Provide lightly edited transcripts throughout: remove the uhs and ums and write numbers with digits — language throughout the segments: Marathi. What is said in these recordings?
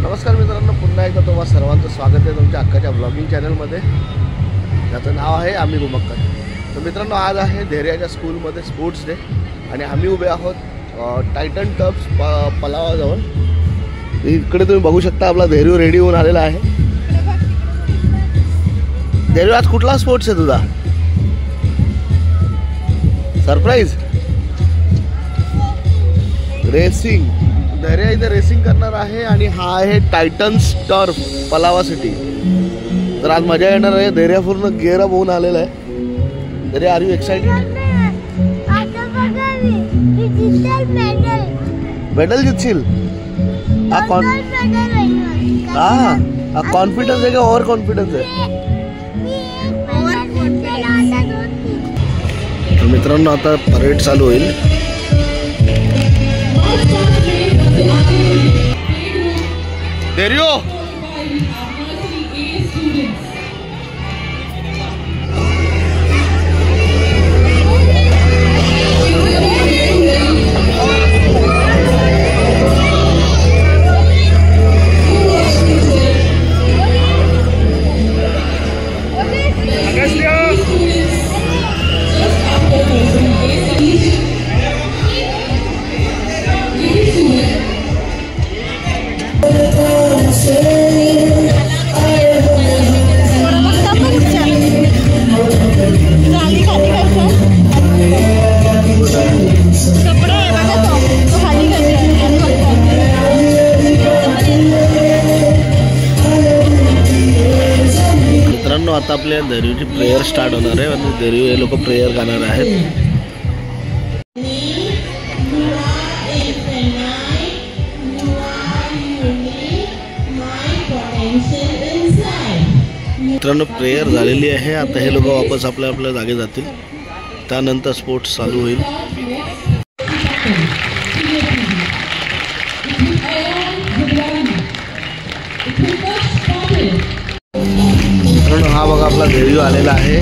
नमस्कार मित्रांनो, पुन्हा एकदा तुम्हा सर्वांचं स्वागत आहे तुमच्या अक्काच्या ब्लॉगिंग चॅनलमध्ये, ज्याचं नाव आहे आम्ही घुमक्कर. तर मित्रांनो, आज आहे धेर्याच्या स्कूलमध्ये स्पोर्ट्स डे आणि आम्ही उभे आहोत टायटन टर्फ्स पलावाजवळ. इकडे तुम्ही बघू शकता आपला धेर्यू रेडी होऊन आलेला आहे. धेर्यू, आज कुठला स्पोर्ट्स आहे तुझा? Surprise racing. धेर्या इथे रेसिंग करणार आहे आणि हा आहे टायटन्स टर्फ पलावा सिटी. तर आज मजा येणार आहे. धेर्या पूर्ण गिअर अप होऊन आलेला आहे. धेर्या, आर यू एक्साइटेड? मेडल जितशील? हा कॉन्फिडन्स आहे का ओव्हर कॉन्फिडन्स आहे? तर मित्रांनो, आता परेड चालू होईल. धेर्यू, आता आपल्या धेर्यूची प्रेयर स्टार्ट होणार आहे आणि धेर्यू हे लोक प्रेयर गाणार आहेत. मित्रांनो, प्रेयर झालेली आहे. आता हे लोक वापस आपल्या जागे जातील. त्यानंतर स्पोर्ट्स चालू होईल. हा बघा, आपला धेर्यू आलेला आहे.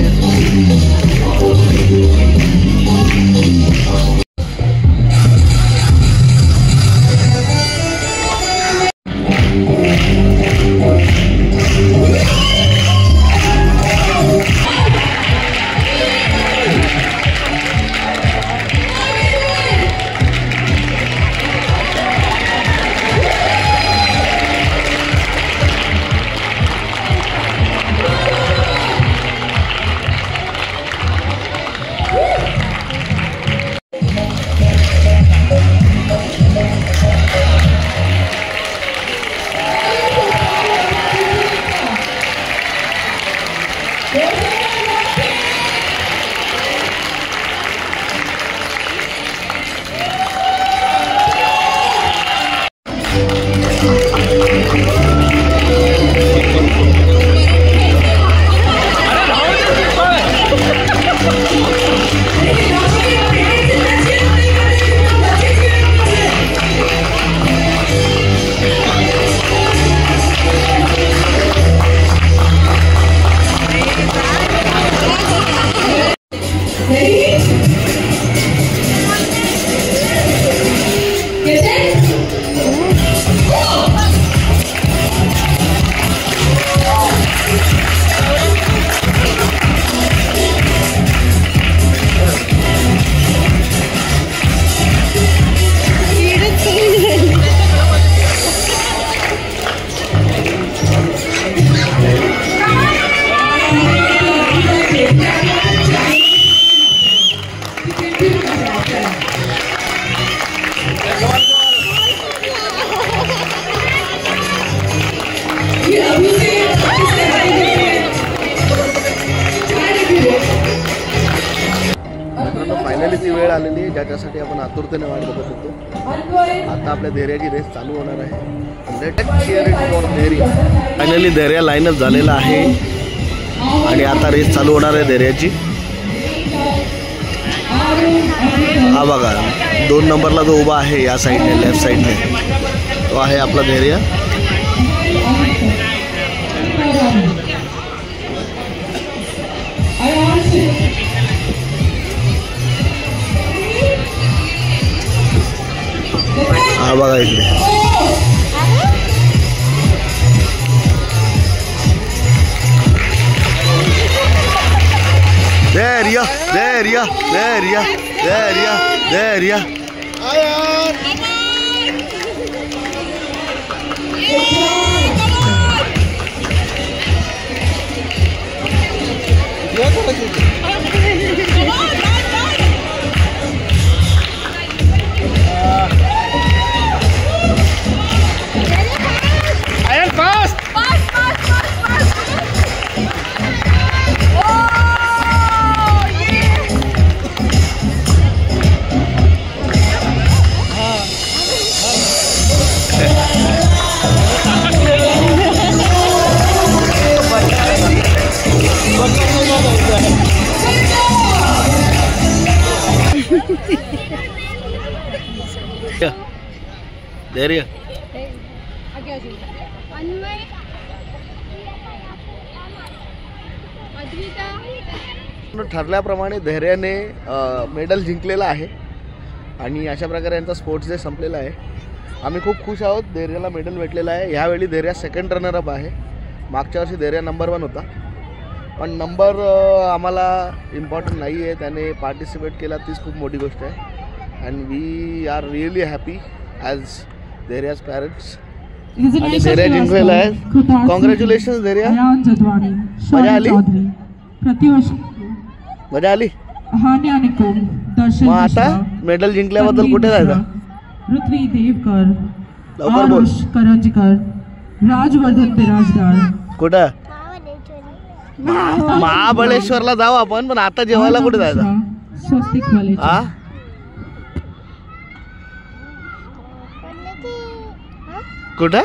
फायनली ती वेळ आलेली ज्याच्यासाठी आपण आतुरतेने वाट बघत होतो. आता आपल्या धैर्याची रेस चालू होणार आहे. फायनली धैर्या लाईनअप झालेला आहे आणि आता रेस चालू होणार आहे धैर्याची. हा बघा 2 नंबरला जो उभा आहे या साईडने लेफ्ट साईडने तो आहे आपला धैर्य. हा बघा इकडे धैर्य धैर्य धैर्य धैर्य धैर्य. धैर्य ठरल्याप्रमाणे धैर्याने मेडल जिंकलेला आहे आणि अशा प्रकारे यांचा स्पोर्ट्स डे संपलेला आहे. आम्ही खूप खुश आहोत. धैर्याला मेडल भेटलेला आहे. ह्यावेळी धैर्या सेकंड रनरअप आहे. मागच्या वर्षी धैर्या नंबर 1 होता पण नंबर आम्हाला इम्पॉर्टंट नाही आहे. त्याने पार्टिसिपेट केला तीच खूप मोठी गोष्ट आहे and we are really happy as Dhairya's parents. आणि धैर्या जिंकलेला आहे. कॉंग्रॅच्युलेशन्स धैर्या. मजा आली मजा आली. मग आता मेडल जिंकल्याबद्दल कुठे जायचं? पृथ्वी देवकर, लवकर बोल. करंजकर, राजवर्धन बिराजदार. कुठं? महाबळेश्वरला जाऊ आपण पण आता जेवायला कुठे जायचं? स्वस्तिक वाले. हा कुठं?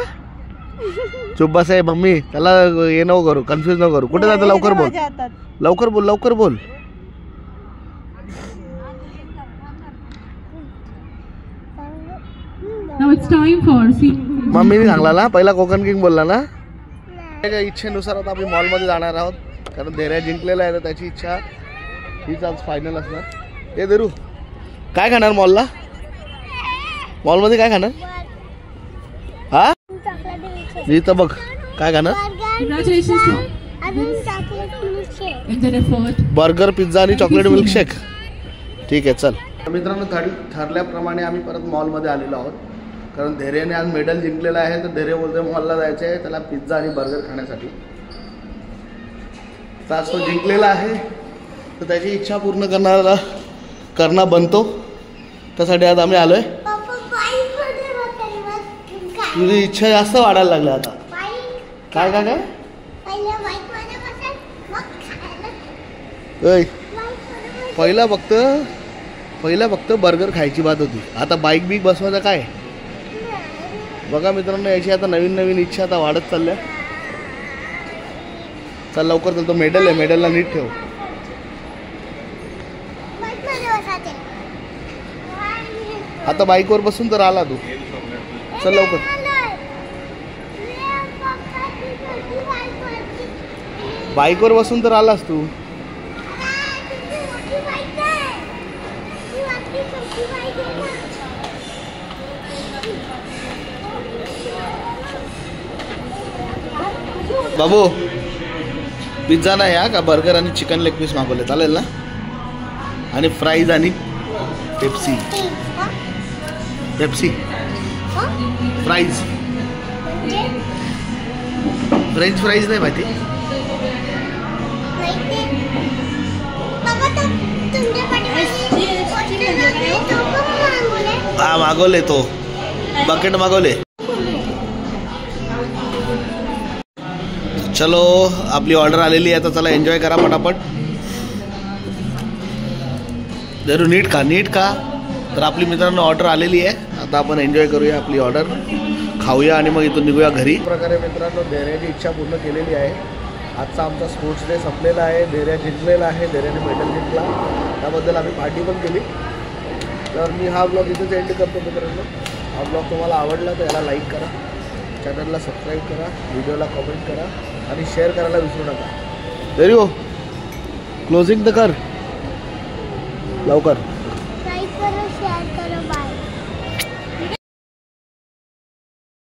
चुप बस आहे मम्मी. त्याला हे नको करू, कन्फ्युज नको करू. कुठे जायचं? लवकर बोल लवकर बोल लवकर बोल. मम्मीने सांगला ना पहिला कोकण किंग बोलला ना. त्याच्या इच्छेनुसार आता आपण मॉलमध्ये जाणार आहोत कारण धैर्या जिंकलेला आहे तर त्याची इच्छा हीच आज फायनल असणार. हे धरू काय खाणार मॉलला? मॉलमध्ये काय खाणार? हा इथं बघ काय खाणार? बर्गर पिझ्झा आणि चॉकलेट मिल्कशेक. ठीक आहे चल. मित्रांनो ठरल्याप्रमाणे आम्ही परत मॉलमध्ये आलेलो आहोत कारण धैर्याने आज मेडल जिंकलेला आहे तर धैर्य बोलतोय मॉलला जायचं आहे त्याला पिझ्झा आणि बर्गर खाण्यासाठी. तर आज तो जिंकलेला आहे तर त्याची इच्छा पूर्ण करणं बनतो त्यासाठी आज आम्ही आलोय. तुझी इच्छा जास्त वाढायला लागली आता. काय काय काय पहिला फक्त बर्गर खायची बात होती. आता बाईक बीक बसवायचं काय? बघा मित्रांनो याची आता नवीन इच्छा आता वाढत चालल्या. चल लवकर चल. तो मेडल आहे मेडलला नीट ठेव. आता बाईकवर बसून तर आला तू. चल लवकर. बाईकवर बसून तर आलास तू. बाबू पिझ्झा नाही हा का बर्गर आणि चिकन लेग पीस मागवले चालेल ना आणि फ्राईज आणि पेप्सी फ्राईज फ्रेंच फ्राईज नाही माहिती. हा मागवले तो बकेट मागवले. चलो आपली ऑर्डर आलेली आहे आता चला एन्जॉय करा पटापट. जरूर नीट खा तर आपली मित्रांनो ऑर्डर आलेली आहे आता आपण एन्जॉय करूया आपली ऑर्डर, खाऊया आणि मग इथून निघूया घरी. प्रकारे मित्रांनो धैर्याची इच्छा पूर्ण केलेली आहे. आजचा आमचा स्पोर्ट्स डे संपलेला आहे. धैर्य जिंकलेला आहे, धैर्याने मेडल जिंकला, त्याबद्दल आम्ही पार्टी पण केली. तर मी हा ब्लॉग इथेच एंड करतो मित्रांनो. हा ब्लॉग तुम्हाला आवडला तर याला लाईक करा, चॅनलला सबस्क्राईब करा, व्हिडिओला कमेंट करा आणि शेअर करायला विसरू नका. धैर्य क्लोजिंग तर कर लवकर. लाईक करा, शेअर करा, बाय.